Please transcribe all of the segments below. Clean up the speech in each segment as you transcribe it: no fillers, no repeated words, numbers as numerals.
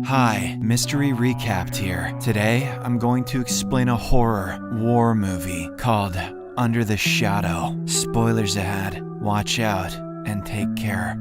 Hi, Mystery Recapped here. Today, I'm going to explain a horror war movie called Under the Shadow. Spoilers ahead. Watch out and take care.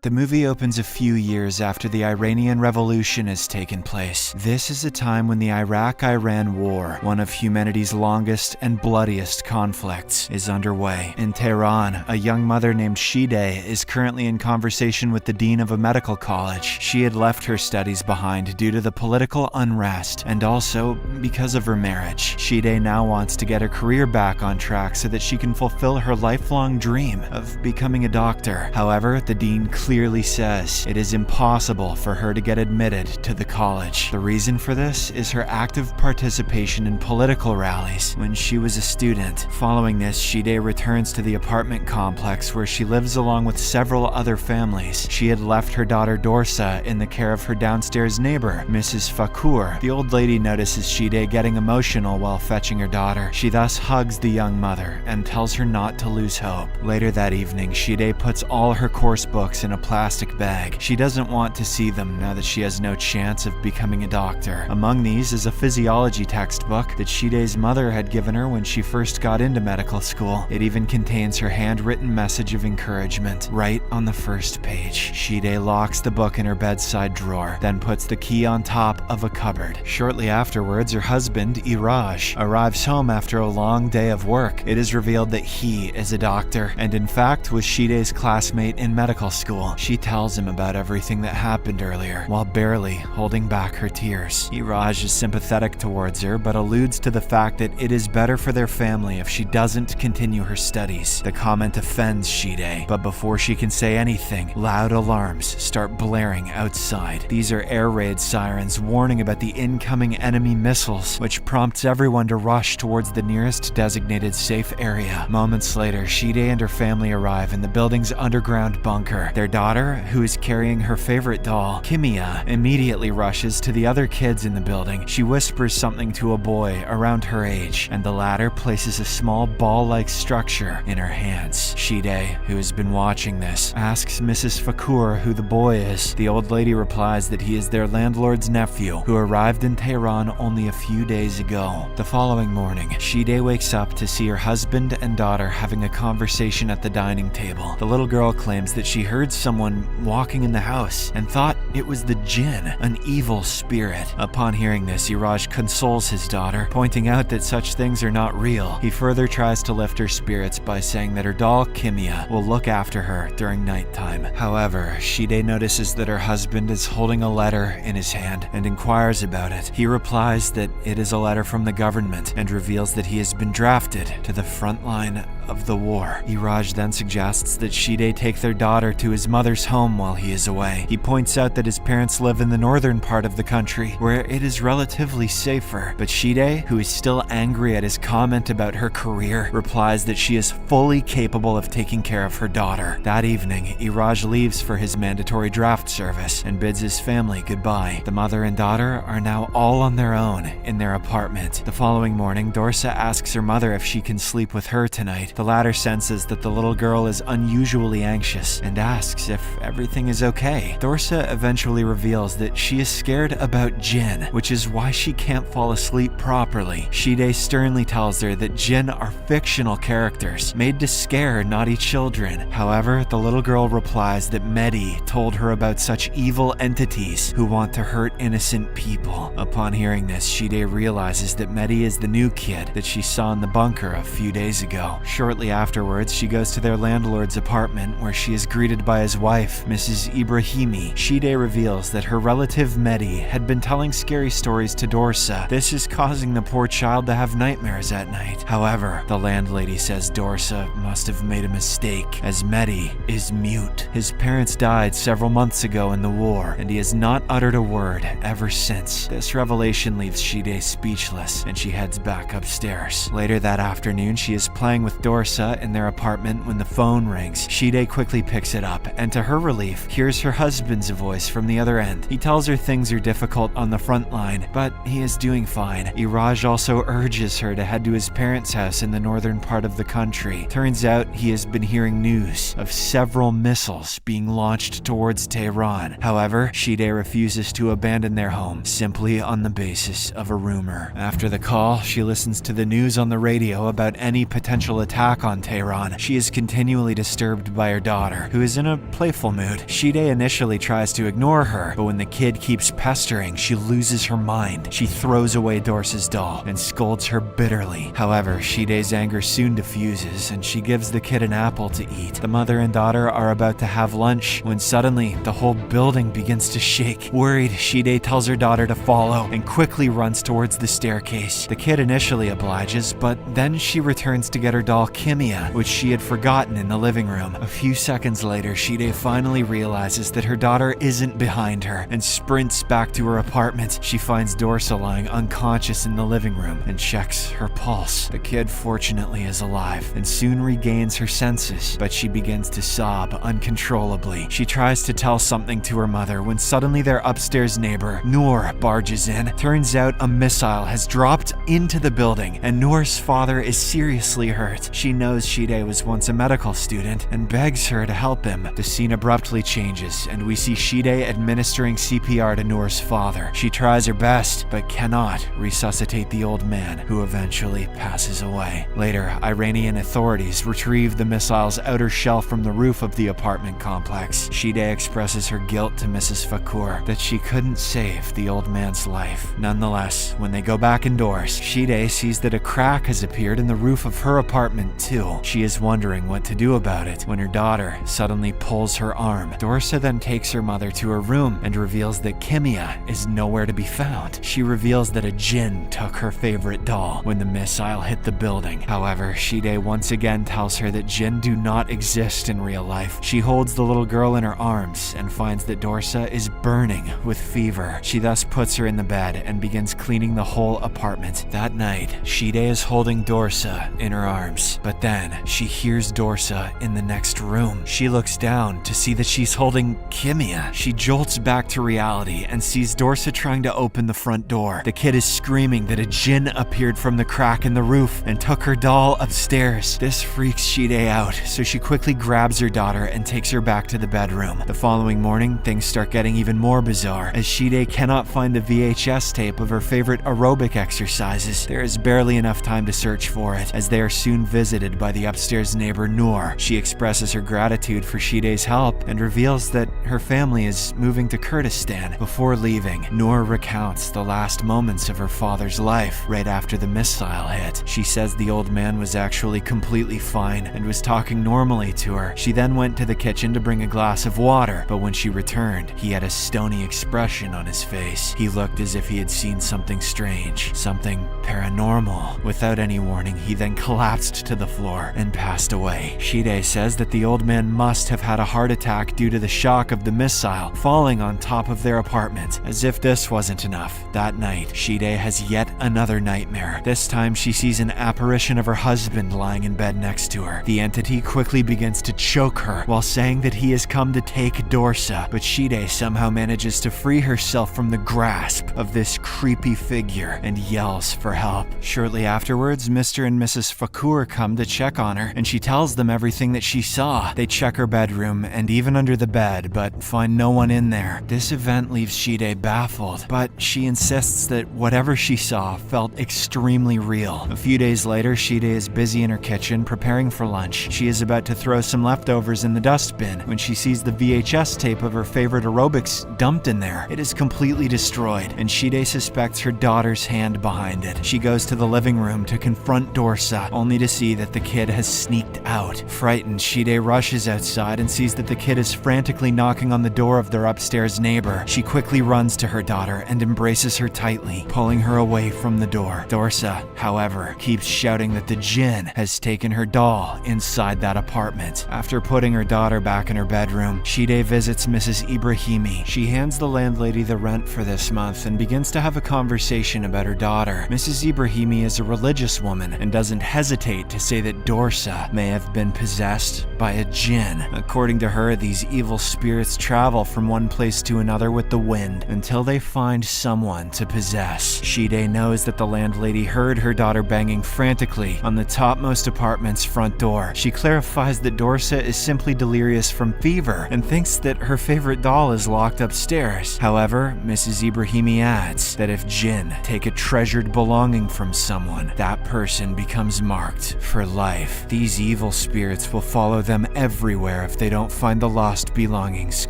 The movie opens a few years after the Iranian Revolution has taken place. This is a time when the Iraq-Iran War, one of humanity's longest and bloodiest conflicts, is underway. In Tehran, a young mother named Shide is currently in conversation with the dean of a medical college. She had left her studies behind due to the political unrest and also because of her marriage. Shide now wants to get her career back on track so that she can fulfill her lifelong dream of becoming a doctor. However, the dean clearly says it is impossible for her to get admitted to the college. The reason for this is her active participation in political rallies when she was a student. Following this, Shide returns to the apartment complex where she lives along with several other families. She had left her daughter Dorsa in the care of her downstairs neighbor, Mrs. Fakour. The old lady notices Shide getting emotional while fetching her daughter. She thus hugs the young mother and tells her not to lose hope. Later that evening, Shide puts all her course books in a plastic bag. She doesn't want to see them now that she has no chance of becoming a doctor. Among these is a physiology textbook that Shide's mother had given her when she first got into medical school. It even contains her handwritten message of encouragement right on the first page. Shide locks the book in her bedside drawer, then puts the key on top of a cupboard. Shortly afterwards, her husband, Iraj, arrives home after a long day of work. It is revealed that he is a doctor, and in fact was Shide's classmate in medical school. She tells him about everything that happened earlier, while barely holding back her tears. Iraj is sympathetic towards her, but alludes to the fact that it is better for their family if she doesn't continue her studies. The comment offends Shide, but before she can say anything, loud alarms start blaring outside. These are air raid sirens warning about the incoming enemy missiles, which prompts everyone to rush towards the nearest designated safe area. Moments later, Shide and her family arrive in the building's underground bunker. Their daughter, who is carrying her favorite doll, Kimia, immediately rushes to the other kids in the building. She whispers something to a boy around her age, and the latter places a small ball-like structure in her hands. Shide, who has been watching this, asks Mrs. Fakour who the boy is. The old lady replies that he is their landlord's nephew, who arrived in Tehran only a few days ago. The following morning, Shide wakes up to see her husband and daughter having a conversation at the dining table. The little girl claims that she heard someone walking in the house and thought it was the jinn, an evil spirit. Upon hearing this, Iraj consoles his daughter, pointing out that such things are not real. He further tries to lift her spirits by saying that her doll, Kimia, will look after her during nighttime. However, Shide notices that her husband is holding a letter in his hand and inquires about it. He replies that it is a letter from the government and reveals that he has been drafted to the front line of the war. Iraj then suggests that Shide take their daughter to his mother's home while he is away. He points out that his parents live in the northern part of the country, where it is relatively safer. But Shide, who is still angry at his comment about her career, replies that she is fully capable of taking care of her daughter. That evening, Iraj leaves for his mandatory draft service and bids his family goodbye. The mother and daughter are now all on their own in their apartment. The following morning, Dorsa asks her mother if she can sleep with her tonight. The latter senses that the little girl is unusually anxious and asks if everything is okay. Dorsa eventually reveals that she is scared about jinn, which is why she can't fall asleep properly. Shide sternly tells her that jinn are fictional characters made to scare naughty children. However, the little girl replies that Mehdi told her about such evil entities who want to hurt innocent people. Upon hearing this, Shide realizes that Mehdi is the new kid that she saw in the bunker a few days ago. Shortly afterwards, she goes to their landlord's apartment where she is greeted by his wife, Mrs. Ibrahimi. Shide reveals that her relative Mehdi had been telling scary stories to Dorsa. This is causing the poor child to have nightmares at night. However, the landlady says Dorsa must have made a mistake, as Mehdi is mute. His parents died several months ago in the war, and he has not uttered a word ever since. This revelation leaves Shide speechless, and she heads back upstairs. Later that afternoon, she is playing with Dorsa Dorsa in their apartment when the phone rings. Shide quickly picks it up, and to her relief, hears her husband's voice from the other end. He tells her things are difficult on the front line, but he is doing fine. Iraj also urges her to head to his parents' house in the northern part of the country. Turns out he has been hearing news of several missiles being launched towards Tehran. However, Shide refuses to abandon their home simply on the basis of a rumor. After the call, she listens to the news on the radio about any potential attack on Tehran. She is continually disturbed by her daughter, who is in a playful mood. Shide initially tries to ignore her, but when the kid keeps pestering, she loses her mind. She throws away Dorsa's doll and scolds her bitterly. However, Shide's anger soon diffuses, and she gives the kid an apple to eat. The mother and daughter are about to have lunch when suddenly the whole building begins to shake. Worried, Shide tells her daughter to follow and quickly runs towards the staircase. The kid initially obliges, but then she returns to get her doll Kimia, which she had forgotten in the living room. A few seconds later, Shide finally realizes that her daughter isn't behind her and sprints back to her apartment. She finds Dorsa lying unconscious in the living room and checks her pulse. The kid fortunately is alive and soon regains her senses, but she begins to sob uncontrollably. She tries to tell something to her mother when suddenly their upstairs neighbor, Noor, barges in. Turns out a missile has dropped into the building and Noor's father is seriously hurt. She knows Shide was once a medical student and begs her to help him. The scene abruptly changes and we see Shide administering CPR to Noor's father. She tries her best but cannot resuscitate the old man, who eventually passes away. Later, Iranian authorities retrieve the missile's outer shell from the roof of the apartment complex. Shide expresses her guilt to Mrs. Fakour that she couldn't save the old man's life. Nonetheless, when they go back indoors, Shide sees that a crack has appeared in the roof of her apartment too. She is wondering what to do about it when her daughter suddenly pulls her arm. Dorsa then takes her mother to her room and reveals that Kimia is nowhere to be found. She reveals that a djinn took her favorite doll when the missile hit the building. However, Shide once again tells her that djinn do not exist in real life. She holds the little girl in her arms and finds that Dorsa is burning with fever. She thus puts her in the bed and begins cleaning the whole apartment. That night, Shide is holding Dorsa in her arms, but then she hears Dorsa in the next room. She looks down to see that she's holding Kimia. She jolts back to reality and sees Dorsa trying to open the front door. The kid is screaming that a djinn appeared from the crack in the roof and took her doll upstairs. This freaks Shide out, so she quickly grabs her daughter and takes her back to the bedroom. The following morning, things start getting even more bizarre, as Shide cannot find the VHS tape of her favorite aerobic exercises. There is barely enough time to search for it, as they are soon visited by the upstairs neighbor Noor. She expresses her gratitude for Shide's help and reveals that her family is moving to Kurdistan. Before leaving, Noor recounts the last moments of her father's life right after the missile hit. She says the old man was actually completely fine and was talking normally to her. She then went to the kitchen to bring a glass of water, but when she returned, he had a stony expression on his face. He looked as if he had seen something strange, something paranormal. Without any warning, he then collapsed to the floor and passed away. Shide says that the old man must have had a heart attack due to the shock of the missile falling on top of their apartment. As if this wasn't enough, that night, Shide has yet another nightmare. This time, she sees an apparition of her husband lying in bed next to her. The entity quickly begins to choke her while saying that he has come to take Dorsa, but Shide somehow manages to free herself from the grasp of this creepy figure and yells for help. Shortly afterwards, Mr. and Mrs. Fakour come to check on her, and she tells them everything that she saw. They check her bedroom and even under the bed, but find no one in there. This event leaves Shide baffled, but she insists that whatever she saw felt extremely real. A few days later, Shide is busy in her kitchen preparing for lunch. She is about to throw some leftovers in the dustbin when she sees the VHS tape of her favorite aerobics dumped in there. It is completely destroyed, and Shide suspects her daughter's hand behind it. She goes to the living room to confront Dorsa, only to see that the kid has sneaked out. Frightened, Shide rushes outside and sees that the kid is frantically knocking knocking on the door of their upstairs neighbor, she quickly runs to her daughter and embraces her tightly, pulling her away from the door. Dorsa, however, keeps shouting that the djinn has taken her doll inside that apartment. After putting her daughter back in her bedroom, Shide visits Mrs. Ibrahimi. She hands the landlady the rent for this month and begins to have a conversation about her daughter. Mrs. Ibrahimi is a religious woman and doesn't hesitate to say that Dorsa may have been possessed by a djinn. According to her, these evil spirits travel from one place to another with the wind until they find someone to possess. Shide knows that the landlady heard her daughter banging frantically on the topmost apartment's front door. She clarifies that Dorsa is simply delirious from fever and thinks that her favorite doll is locked upstairs. However, Mrs. Ibrahimi adds that if djinn take a treasured belonging from someone, that person becomes marked for life. These evil spirits will follow them everywhere if they don't find the lost belongings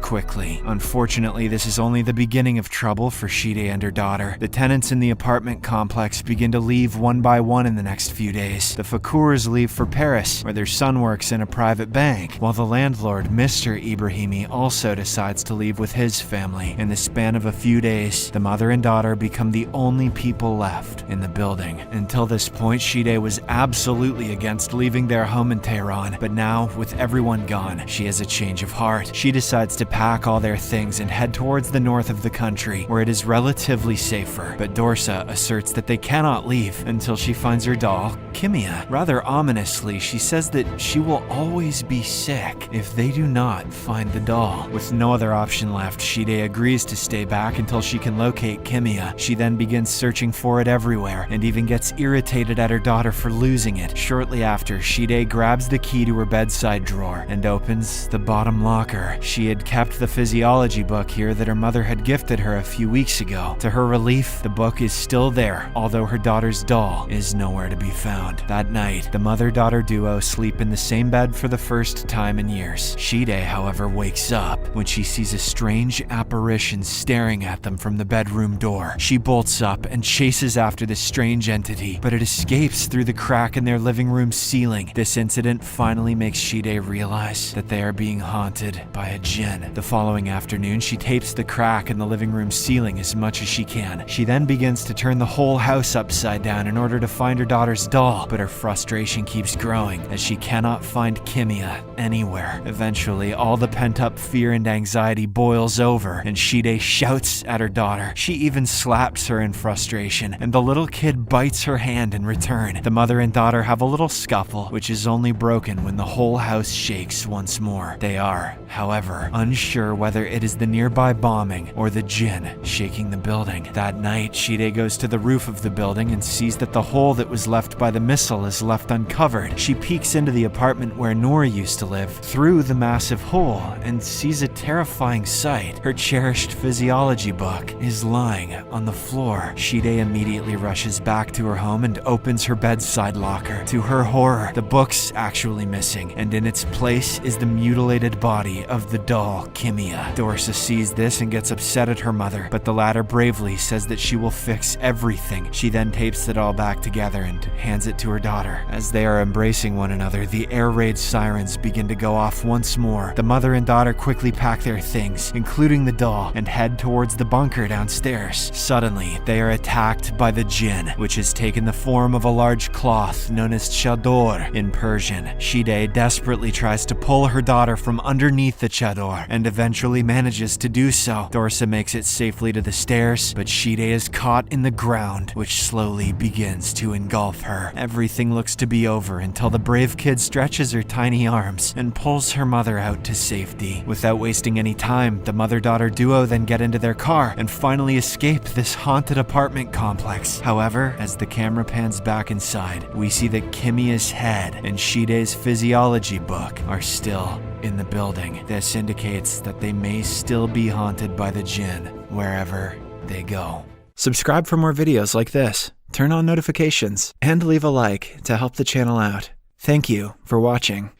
quickly. Unfortunately, this is only the beginning of trouble for Shide and her daughter. The tenants in the apartment complex begin to leave one by one in the next few days. The Fakours leave for Paris, where their son works in a private bank, while the landlord, Mr. Ibrahimi, also decides to leave with his family. In the span of a few days, the mother and daughter become the only people left in the building. Until this point, Shide was absolutely against leaving their home in Tehran, but now, with everyone gone, she has a change of heart. She decides to pack all their things and head towards the north of the country, where it is relatively safer. But Dorsa asserts that they cannot leave until she finds her doll, Kimia. Rather ominously, she says that she will always be sick if they do not find the doll. With no other option left, Shide agrees to stay back until she can locate Kimia. She then begins searching for it everywhere and even gets irritated at her daughter for losing it. Shortly after, Shide grabs the key to her bedside drawer and opens the bottom locker. She had kept the physiology book here that her mother had gifted her a few weeks ago. To her relief, the book is still there, although her daughter's doll is nowhere to be found. That night, the mother-daughter duo sleep in the same bed for the first time in years. Shide, however, wakes up when she sees a strange apparition staring at them from the bedroom door. She bolts up and chases after this strange entity, but it escapes through the crack in their living room ceiling. This incident finally makes Shide realize that they are being haunted by a djinn. The following afternoon, she tapes the crack in the living room ceiling as much as she can. She then begins to turn the whole house upside down in order to find her daughter's doll, but her frustration keeps growing as she cannot find Kimia anywhere. Eventually, all the pent-up fear and anxiety boils over, and Shide shouts at her daughter. She even slaps her in frustration, and the little kid bites her hand in return. The mother and daughter have a little scuffle, which is only broken when the whole house shakes once more. They are, however, unsure whether it is the nearby bombing or the djinn shaking the building. That night, Shide goes to the roof of the building and sees that the hole that was left by the missile is left uncovered. She peeks into the apartment where Noor used to live through the massive hole and sees a terrifying sight. Her cherished physiology book is lying on the floor. Shide immediately rushes back to her home and opens her bedside locker. To her horror, the book's actually missing, and in its place is the mutilated body of the doll, Kimia. Dorsa sees this and gets upset at her mother, but the latter bravely says that she will fix everything. She then tapes it all back together and hands it to her daughter. As they are embracing one another, the air raid sirens begin to go off once more. The mother and daughter quickly pack their things, including the doll, and head towards the bunker downstairs. Suddenly, they are attacked by the djinn, which has taken the form of a large cloth known as chador in Persian. Shide desperately tries to pull her daughter from underneath the chador and eventually manages to do so. Dorsa makes it safely to the stairs, but Shide is caught in the ground, which slowly begins to engulf her. Everything looks to be over until the brave kid stretches her tiny arms and pulls her mother out to safety. Without wasting any time, the mother-daughter duo then get into their car and finally escape this haunted apartment complex. However, as the camera pans back inside, we see that Kimia's head and Shide's physiology book are still in the building. This indicates that they may still be haunted by the djinn wherever they go. Subscribe for more videos like this, turn on notifications, and leave a like to help the channel out. Thank you for watching.